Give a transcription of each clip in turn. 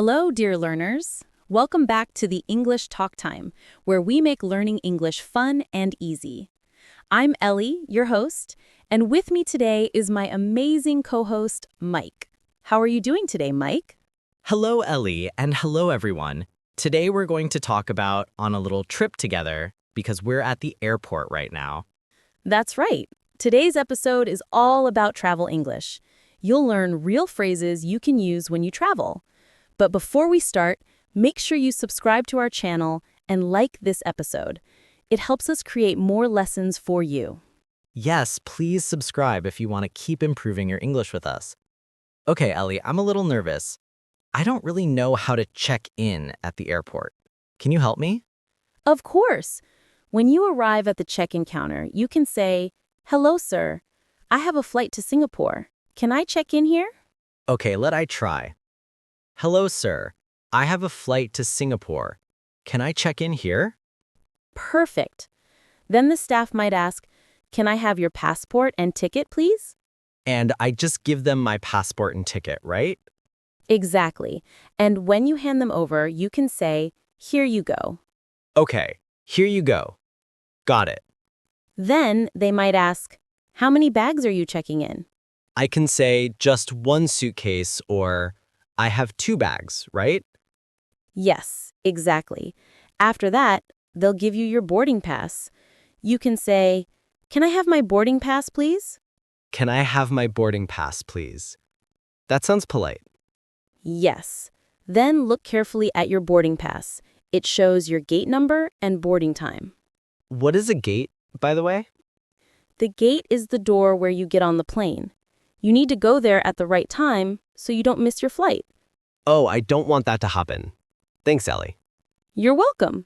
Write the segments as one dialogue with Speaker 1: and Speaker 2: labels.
Speaker 1: Hello, dear learners. Welcome back to the English Talk Time, where we make learning English fun and easy. I'm Ellie, your host, and with me today is my amazing co-host, Mike. How are you doing today, Mike?
Speaker 2: Hello, Ellie, and hello, everyone. Today we're going to talk about on a little trip together because we're at the airport right now.
Speaker 1: That's right. Today's episode is all about travel English. You'll learn real phrases you can use when you travel. But before we start, make sure you subscribe to our channel and like this episode. It helps us create more lessons for you.
Speaker 2: Yes, please subscribe if you want to keep improving your English with us. Okay, Ellie, I'm a little nervous. I don't really know how to check in at the airport. Can you help me?
Speaker 1: Of course. When you arrive at the check-in counter, you can say, "Hello, sir. I have a flight to Singapore. Can I check in here?"
Speaker 2: Okay, let I try. Hello, sir. I have a flight to Singapore. Can I check in here?
Speaker 1: Perfect. Then the staff might ask, "Can I have your passport and ticket, please?"
Speaker 2: And I just give them my passport and ticket, right?
Speaker 1: Exactly. And when you hand them over, you can say, "Here you go."
Speaker 2: Okay, here you go. Got it.
Speaker 1: Then they might ask, "How many bags are you checking in?"
Speaker 2: I can say just one suitcase or I have 2 bags, right?
Speaker 1: Yes, exactly. After that, they'll give you your boarding pass. You can say, "Can I have my boarding pass, please?"
Speaker 2: Can I have my boarding pass, please? That sounds polite.
Speaker 1: Yes. Then look carefully at your boarding pass. It shows your gate number and boarding time.
Speaker 2: What is a gate, by the way?
Speaker 1: The gate is the door where you get on the plane. You need to go there at the right time so you don't miss your flight.
Speaker 2: Oh, I don't want that to happen. Thanks, Ellie.
Speaker 1: You're welcome.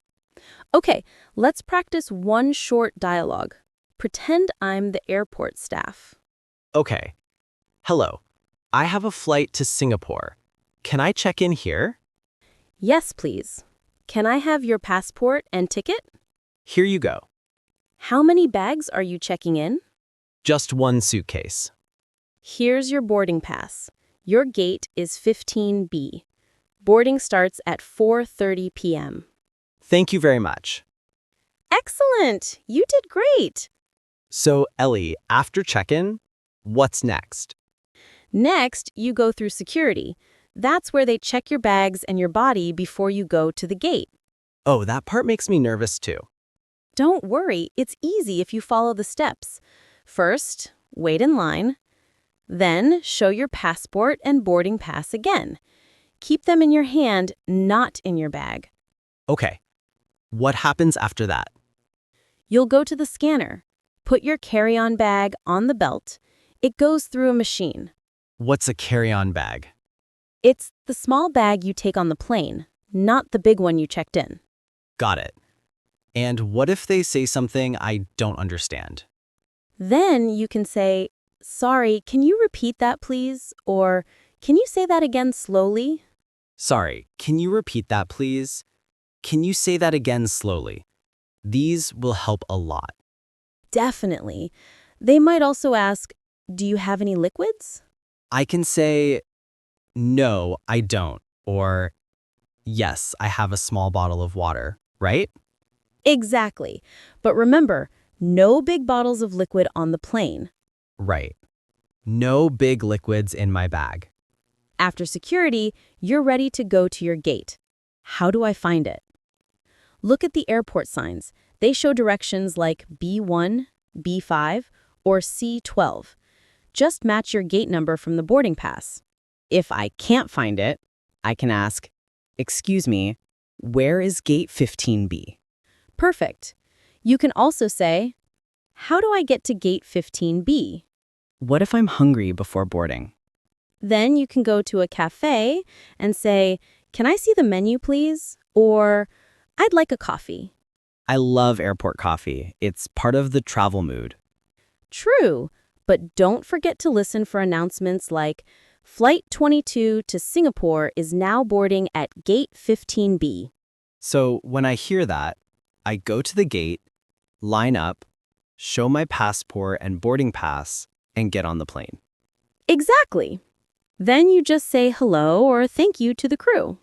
Speaker 1: Okay, let's practice one short dialogue. Pretend I'm the airport staff.
Speaker 2: Okay. Hello. I have a flight to Singapore. Can I check in here?
Speaker 1: Yes, please. Can I have your passport and ticket?
Speaker 2: Here you go.
Speaker 1: How many bags are you checking in?
Speaker 2: Just one suitcase.
Speaker 1: Here's your boarding pass. Your gate is 15B. Boarding starts at 4:30 p.m.
Speaker 2: Thank you very much.
Speaker 1: Excellent! You did great!
Speaker 2: So, Ellie, after check-in, what's next?
Speaker 1: Next, you go through security. That's where they check your bags and your body before you go to the gate.
Speaker 2: Oh, that part makes me nervous too.
Speaker 1: Don't worry, it's easy if you follow the steps. First, wait in line. Then, show your passport and boarding pass again. Keep them in your hand, not in your bag.
Speaker 2: Okay. What happens after that?
Speaker 1: You'll go to the scanner. Put your carry-on bag on the belt. It goes through a machine.
Speaker 2: What's a carry-on bag?
Speaker 1: It's the small bag you take on the plane, not the big one you checked in.
Speaker 2: Got it. And what if they say something I don't understand?
Speaker 1: Then you can say, "Sorry, can you repeat that, please?" Or, "Can you say that again slowly?"
Speaker 2: Sorry, can you repeat that, please? Can you say that again slowly? These will help a lot.
Speaker 1: Definitely. They might also ask, "Do you have any liquids?"
Speaker 2: I can say, no, I don't, or yes, I have a small bottle of water, right?
Speaker 1: Exactly. But remember, no big bottles of liquid on the plane.
Speaker 2: Right. No big liquids in my bag.
Speaker 1: After security, you're ready to go to your gate. How do I find it? Look at the airport signs. They show directions like B1, B5, or C12. Just match your gate number from the boarding pass.
Speaker 3: If I can't find it, I can ask, "Excuse me, where is gate 15B?"
Speaker 1: Perfect. You can also say, "How do I get to gate 15B?"
Speaker 3: What if I'm hungry before boarding?
Speaker 1: Then you can go to a cafe and say, "Can I see the menu, please?" Or, "I'd like a coffee."
Speaker 3: I love airport coffee. It's part of the travel mood.
Speaker 1: True, but don't forget to listen for announcements like, "Flight 22 to Singapore is now boarding at gate 15B."
Speaker 2: So when I hear that, I go to the gate, line up, show my passport and boarding pass, and get on the plane.
Speaker 1: Exactly. Then you just say hello or thank you to the crew.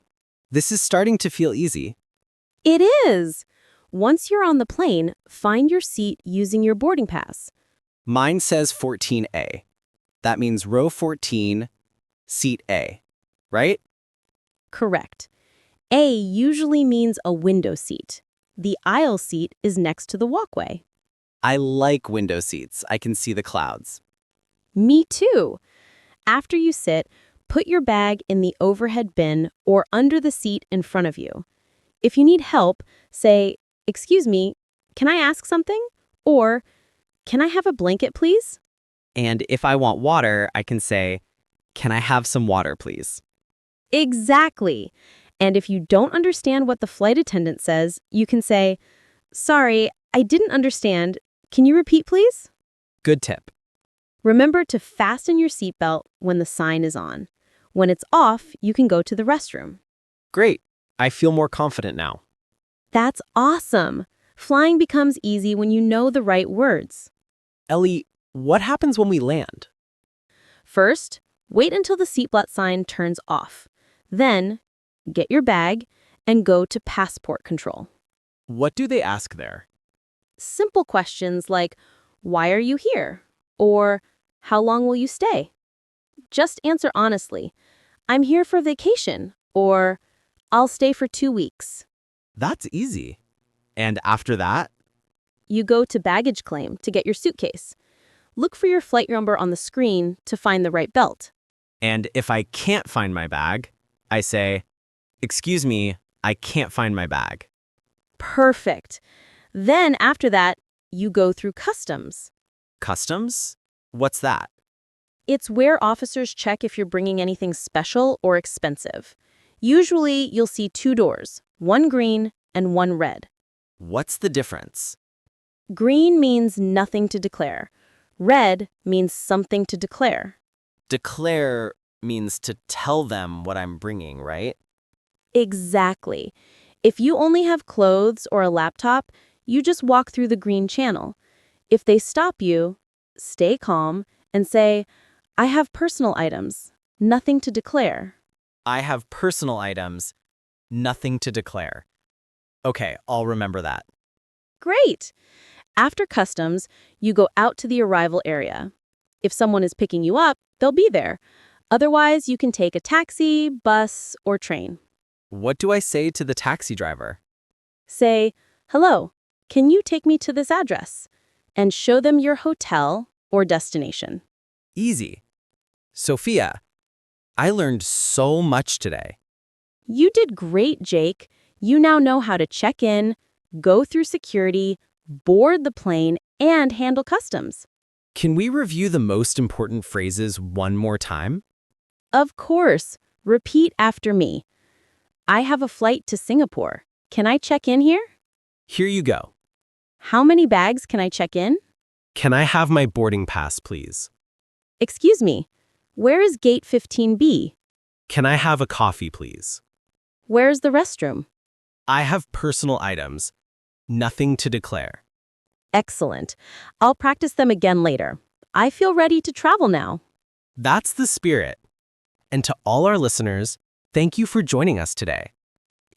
Speaker 4: This is starting to feel easy.
Speaker 1: It is! Once you're on the plane, find your seat using your boarding pass.
Speaker 4: Mine says 14A. That means row 14, seat A, right?
Speaker 1: Correct. A usually means a window seat. The aisle seat is next to the walkway.
Speaker 4: I like window seats. I can see the clouds.
Speaker 1: Me too. After you sit, put your bag in the overhead bin or under the seat in front of you. If you need help, say, "Excuse me, can I ask something?" Or, "Can I have a blanket, please?"
Speaker 4: And if I want water, I can say, "Can I have some water, please?"
Speaker 1: Exactly. And if you don't understand what the flight attendant says, you can say, "Sorry, I didn't understand. Can you repeat, please?"
Speaker 4: Good tip.
Speaker 1: Remember to fasten your seatbelt when the sign is on. When it's off, you can go to the restroom.
Speaker 4: Great. I feel more confident now.
Speaker 1: That's awesome. Flying becomes easy when you know the right words.
Speaker 4: Ellie, what happens when we land?
Speaker 1: First, wait until the seatbelt sign turns off. Then, get your bag and go to passport control.
Speaker 4: What do they ask there?
Speaker 1: Simple questions like, "Why are you here?" Or, "How long will you stay?" Just answer honestly, "I'm here for vacation," or, "I'll stay for 2 weeks."
Speaker 4: That's easy. And after that?
Speaker 1: You go to baggage claim to get your suitcase. Look for your flight number on the screen to find the right belt.
Speaker 4: And if I can't find my bag, I say, "Excuse me, I can't find my bag."
Speaker 1: Perfect. Then after that, you go through customs.
Speaker 4: Customs? What's that?
Speaker 1: It's where officers check if you're bringing anything special or expensive. Usually, you'll see 2 doors, one green and one red.
Speaker 4: What's the difference?
Speaker 1: Green means nothing to declare. Red means something to declare.
Speaker 4: Declare means to tell them what I'm bringing, right?
Speaker 1: Exactly. If you only have clothes or a laptop, you just walk through the green channel. If they stop you, stay calm and say, "I have personal items, nothing to declare."
Speaker 4: I have personal items, nothing to declare. Okay, I'll remember that.
Speaker 1: Great! After customs, you go out to the arrival area. If someone is picking you up, they'll be there. Otherwise, you can take a taxi, bus, or train.
Speaker 4: What do I say to the taxi driver?
Speaker 1: Say, "Hello, can you take me to this address?" And show them your hotel or destination.
Speaker 4: Easy. Sophia, I learned so much today.
Speaker 1: You did great, Jake. You now know how to check in, go through security, board the plane, and handle customs.
Speaker 4: Can we review the most important phrases one more time?
Speaker 1: Of course. Repeat after me. "I have a flight to Singapore. Can I check in here?"
Speaker 4: Here you go.
Speaker 1: "How many bags can I check in?"
Speaker 4: Can I have my boarding pass, please?
Speaker 1: "Excuse me, where is gate 15B?"
Speaker 4: Can I have a coffee, please?
Speaker 1: "Where's the restroom?"
Speaker 4: I have personal items, nothing to declare.
Speaker 1: Excellent. I'll practice them again later. I feel ready to travel now.
Speaker 4: That's the spirit. And to all our listeners, thank you for joining us today.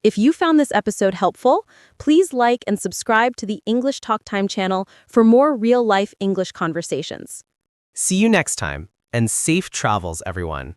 Speaker 1: If you found this episode helpful, please like and subscribe to the English Talk Time channel for more real-life English conversations.
Speaker 4: See you next time, and safe travels, everyone.